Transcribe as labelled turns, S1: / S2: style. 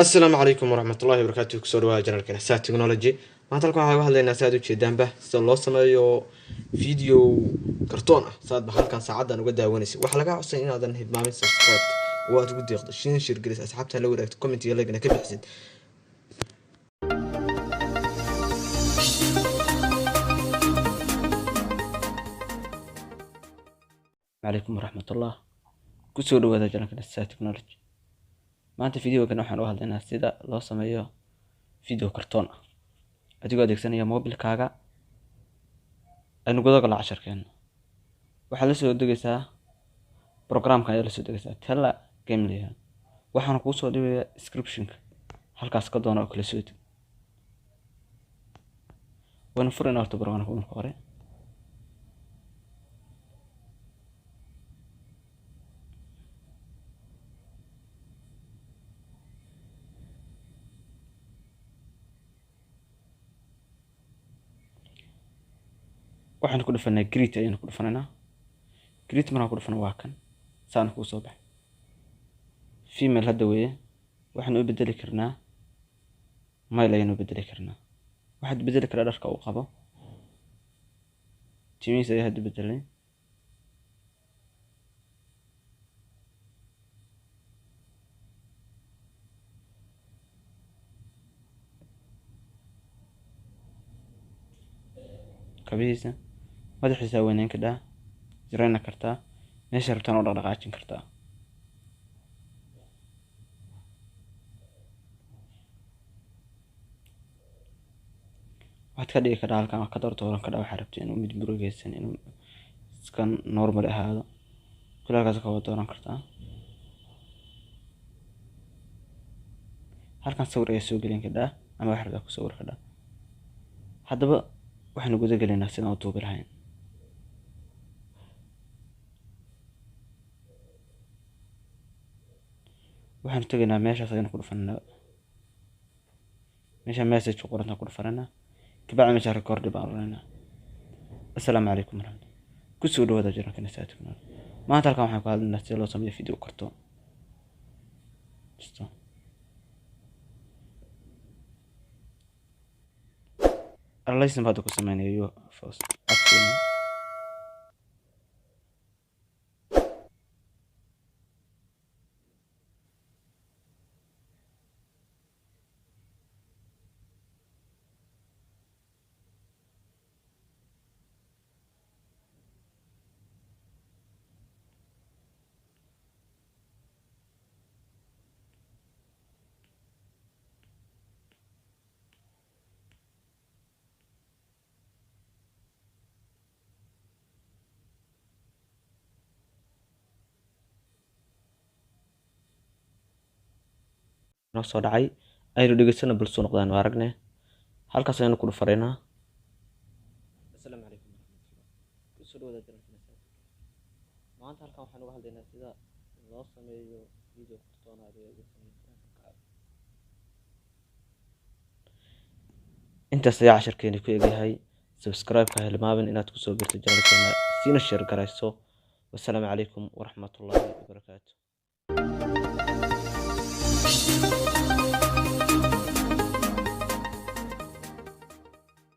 S1: السلام عليكم ورحمة الله وبركاته. كسور واجر الكنسات تكنولوجي ما تلقى على واحد لنا سادو شيء دنبه سلوا سمايو فيديو كرتونة صاد بحال كان ساعدنا وقدها ونسي وحلقة عصين هذا نهب ما من سبسكرايب وتقول ياخذ شين شير جلس أصحابتها لو رأيت كومنت يلا جنا كل حسد.
S2: عليكم ورحمة الله. كسور واجر الكنسات تكنولوجي maanta fiidiyogan waxaan u hadlaynaa sida loo sameeyo video kartoon ah adigoo adeegsanaya mobilkaaga. aynu gudaha gala casharkeena. waxaad la soo degaysaa programka ayaa la soo degaysaa Tela Game Layer. waxaan kuu soo dhigayaa description-ka halkaas ka doona oo kala soo deg. waan furina horta programka marka hore. waxaan ku dhufanaa grid ayaan ku dhufanaa. grid markaan ku dhufano waa kan saan ku soo baxay female hadda weeye. waxaan u bedeli karnaa male ayaan u bedeli karnaa. waxaad bedeli karaa dharka uu qabo. timiis ayaa hadda bedelay. kabihiisa madaxiisa weynayn kartaa, jirayna kartaa, meesha rabtaan oo dhaqdhaqaajin kartaa. waxaad ka dhigi kartaa halkan ka dooran kartaa waxaad rabto inuu mid murugaysan inuu iska normal ahaado. kulaalkaas ka wada dooran kartaa. halkan sawir ayaa soo gelin kartaa ama wax rabtaa ku sawir kartaa. haddaba waxaan gudaha galaynaa sidaan u duubi lahayn. waxaan tagaynaa meeshaas ayaan ku dhufanaa. meesha message ku qoran ku dhufanaa. kabacdi meesha record baan oranaa. assalaamu calaykum warahmatullahi. ku soo dhawaada jiraan kaniisada teknoolojiyada. maanta halkan waxaan ku hadlaynaa sida loo sameeyo video kartoon. Allaysan baad ku sameeyay first action. noo soo dhacay aynu dhegeysana bal soo noqdaan waa aragnay. halkaas aynu ku dhufareynaa. assalaamu calaykum warahmatullahi. ku soo dhawaada jiraan kaniisada. maanta halkan waxaan uga hadlaynaa sida loo sameeyo video kartoon intaas ayaa casharkeeni ku egyahay. subscribe-ka ha hilmaamin inaad ku soo birto channelkeena siina share garayso. wassalaamu calaykum waraxmatullaahi wabarakaatu.